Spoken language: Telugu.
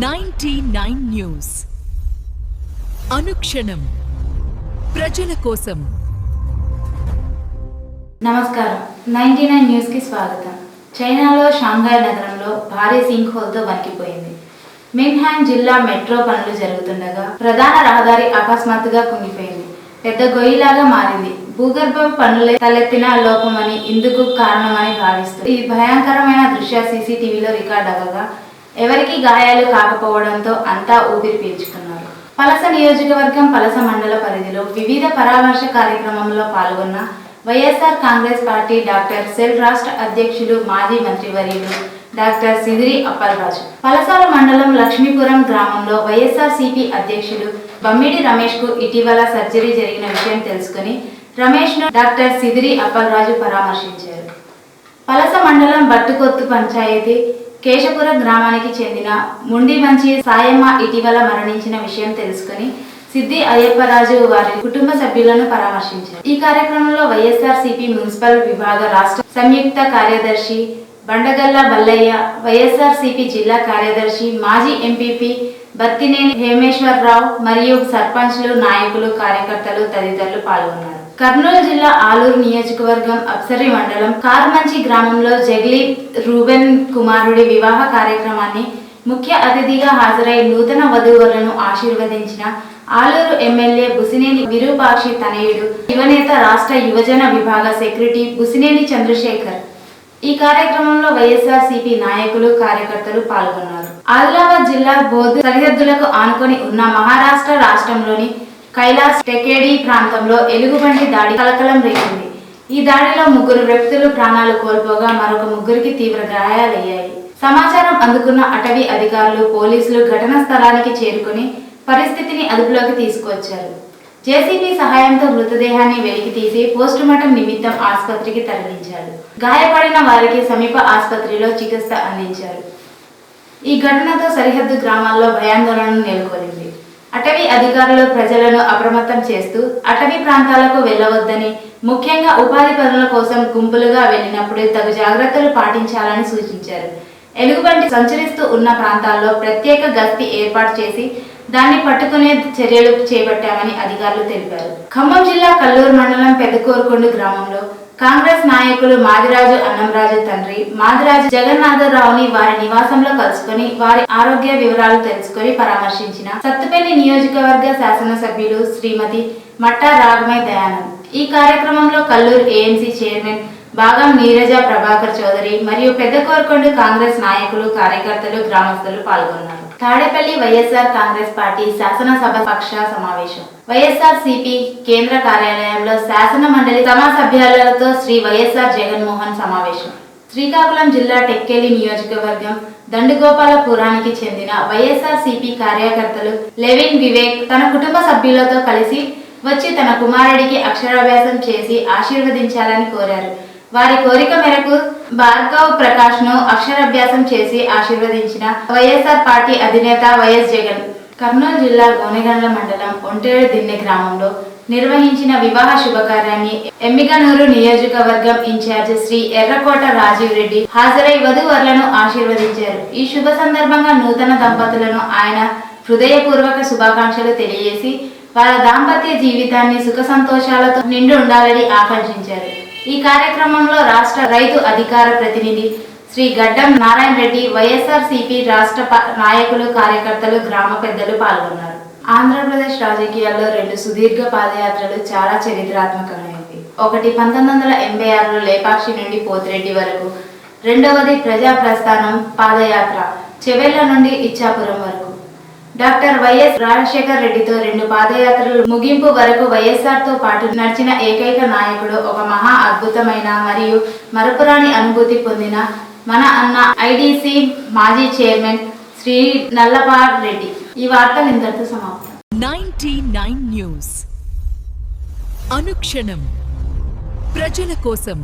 99 న్యూస్ అనుక్షణం ప్రజల కోసం. నమస్కారం. 99 న్యూస్ కి స్వాగతం. చైనాలో షాంఘాయ్ నగరంలో భారీ సింక్ హోల్ తో వణికిపోయింది. మిన్హాన్ జిల్లా మెట్రో పనులు జరుగుతుండగా ప్రధాన రహదారి అకస్మాత్తుగా కుంగిపోయింది. పెద్ద గొయ్యిలాగా మారింది. భూగర్భ పనులే తలెత్తిన లోపమని ఇందుకు కారణమని భావిస్తూ ఈ భయంకరమైన దృశ్య సీసీటీవీలో రికార్డ్ అవ్వగా ఎవరికి గాయాలు కాకపోవడంతో అంతా ఊపిరి పీల్చుకున్నారు. పలస నియోజకవర్గం పలస మండల పరిధిలో వివిధ పరామర్శ కార్యక్రమంలో పాల్గొన్న YSR Congress party doctor cell రాష్ట్ర అధ్యక్షులు మాజీ మంత్రివర్యులు డాక్టర్ సిదిరి అప్పలరాజు పలసాల మండలం లక్ష్మీపురం గ్రామంలో వైఎస్ఆర్సీపీ అధ్యక్షులు బమ్మిడి రమేష్ కు ఇటీవల సర్జరీ జరిగిన విషయం తెలుసుకుని రమేష్ ను డాక్టర్ సిదిరి అప్పలరాజు పరామర్శించారు. పలస మండలం బట్టుకొత్తు పంచాయతీ కేశపురం గ్రామానికి చెందిన ముండిమంచి సాయమ్మ ఇటీవల మరణించిన విషయం తెలుసుకుని సిద్ది అయ్యప్పరాజు వారి కుటుంబ సభ్యులను పరామర్శించారు. ఈ కార్యక్రమంలో వైఎస్ఆర్సీపీ మున్సిపల్ విభాగ రాష్ట్ర సంయుక్త కార్యదర్శి బండగల్ల బల్లయ్య, వైఎస్ఆర్సీపీ జిల్లా కార్యదర్శి మాజీ ఎంపీపీ బత్తినేని హేమేశ్వరరావు మరియు సర్పంచ్లు, నాయకులు, కార్యకర్తలు తదితరులు పాల్గొన్నారు. కర్నూలు జిల్లా ఆలూరు నియోజకవర్గం అప్సరి మండలం కార్మంచి గ్రామంలో జగ్లీ రూబెన్ కుమారుడి వివాహ కార్యక్రమాన్ని ముఖ్య అతిథిగా హాజరై నూతన వధువులను ఆశీర్వదించిన ఆలూరు ఎమ్మెల్యే బుసినేని విరూపాక్షి తనయుడు యువనేత రాష్ట్ర యువజన విభాగ సెక్రటరీ బుసినేని చంద్రశేఖర్. ఈ కార్యక్రమంలో వైఎస్ఆర్సీపీ నాయకులు, కార్యకర్తలు పాల్గొన్నారు. ఆదిలాబాద్ జిల్లా బోధ్ సరిహద్దులకు ఆనుకొని ఉన్న మహారాష్ట్ర రాష్ట్రంలోని కైలాస్ టెకేడి ప్రాంతంలో ఎలుగుబంటి దాడి కలకలం రేగింది. ఈ దాడిలో 3 వ్యక్తులు ప్రాణాలు కోల్పోగా మరొక 3కి తీవ్ర గాయాలయ్యాయి. సమాచారం అందుకున్న అటవీ అధికారులు, పోలీసులు ఘటనా స్థలానికి చేరుకుని పరిస్థితిని అదుపులోకి తీసుకువచ్చారు. జేసీబీ సహాయంతో మృతదేహాన్ని వెలికి తీసి పోస్టుమార్టం నిమిత్తం ఆసుపత్రికి తరలించారు. గాయపడిన వారికి సమీప ఆసుపత్రిలో చికిత్స అందించారు. ఈ ఘటనతో సరిహద్దు గ్రామాల్లో భయాందోళన నెలకొంది. అటవీ అధికారులు ప్రజలను అప్రమత్తం చేస్తూ అటవీ ప్రాంతాలకు వెళ్లవద్దని, ముఖ్యంగా ఉపాధి పనుల కోసం గుంపులుగా వెళ్లినప్పుడు తగు జాగ్రత్తలు పాటించాలని సూచించారు. ఎలుగుబంటి సంచరిస్తూ ఉన్న ప్రాంతాల్లో ప్రత్యేక గస్తీ ఏర్పాటు చేసి దాన్ని పట్టుకునే చర్యలు చేపట్టామని అధికారులు తెలిపారు. ఖమ్మం జిల్లా కల్లూరు మండలం పెద్దకోరుకొండ గ్రామంలో కాంగ్రెస్ నాయకులు మాదిరాజు అన్నంరాజు తండ్రి మాదిరాజు జగన్నాథరావుని వారి నివాసంలో కలుసుకుని వారి ఆరోగ్య వివరాలు తెలుసుకుని పరామర్శించిన సత్తుపల్లి నియోజకవర్గ శాసనసభ్యులు శ్రీమతి మట్టా రాగమై దయానంద్. ఈ కార్యక్రమంలో కల్లూరు ఏఎంసీ చైర్మన్ భాగం నీరజ ప్రభాకర్ చౌదరి మరియు పెద్దకోరుకొండ కాంగ్రెస్ నాయకులు, కార్యకర్తలు, గ్రామస్తులు పాల్గొన్నారు. తాడేపల్లి వైఎస్ఆర్ కాంగ్రెస్ పార్టీ శాసనసభ పక్ష సమావేశం వైఎస్ఆర్సీపీ కేంద్ర కార్యాలయంలో శాసన మండలి సభ్యులతో శ్రీ వైఎస్ఆర్ జగన్మోహన్ సమావేశం. శ్రీకాకుళం జిల్లా టెక్కేలి నియోజకవర్గం దండుగోపాలపురానికి చెందిన వైఎస్ఆర్సీపీ కార్యకర్తలు లెవిన్ వివేక్ తన కుటుంబ సభ్యులతో కలిసి వచ్చి తన కుమారుడికి అక్షరాభ్యాసం చేసి ఆశీర్వదించాలని కోరారు. వారి కోరిక మేరకు భార్గవ్ ప్రకాష్ ను అక్షరాభ్యాసం చేసి ఆశీర్వదించిన వైఎస్ఆర్ పార్టీ అధినేత వైఎస్ జగన్. కర్నూలు జిల్లా గోనెగండ్ల మండలం ఒంటేరు దిన్నె గ్రామంలో నిర్వహించిన వివాహ శుభకార్యాన్ని ఎమ్మిగనూరు నియోజకవర్గం ఇన్ఛార్జ్ శ్రీ ఎర్రకోట రాజీవ్ రెడ్డి హాజరై వధూవరులను ఆశీర్వదించారు. ఈ శుభ సందర్భంగా నూతన దంపతులను ఆయన హృదయపూర్వక శుభాకాంక్షలు తెలియజేసి వారి దాంపత్య జీవితాన్ని సుఖ సంతోషాలతో నిండి ఉండాలని ఆకాంక్షించారు. ఈ కార్యక్రమంలో రాష్ట్ర రైతు అధికార ప్రతినిధి శ్రీ గడ్డం నారాయణ రెడ్డి, వైఎస్ఆర్సీపీ రాష్ట్ర నాయకులు, కార్యకర్తలు, గ్రామ పెద్దలు పాల్గొన్నారు. ఆంధ్రప్రదేశ్ రాజకీయాల్లో 2 సుదీర్ఘ పాదయాత్రలు చాలా చరిత్రాత్మకమైనవి. ఒకటి 1986లో లేపాక్షి నుండి పోతిరెడ్డి వరకు, రెండవది ప్రజా ప్రస్థానం పాదయాత్ర చెవెళ్ల నుండి ఇచ్చాపురం వరకు. డాక్టర్ వైఎస్ రాజశేఖర్ రెడ్డితో 2 పాదయాత్రలు ముగింపు వరకు వైఎస్ఆర్ తో పాటు నడిచిన ఏకైక నాయకుడు, ఒక మహా అద్భుతమైన మరియు మరపురాని అనుభూతి పొందిన మన అన్న ఐడీసీ మాజీ చైర్మన్ శ్రీ నల్లపార్ రెడ్డి. ఈ వార్తలు ఇంతటితో సమాప్తం. 99 న్యూస్ అనుక్షణం ప్రజల కోసం.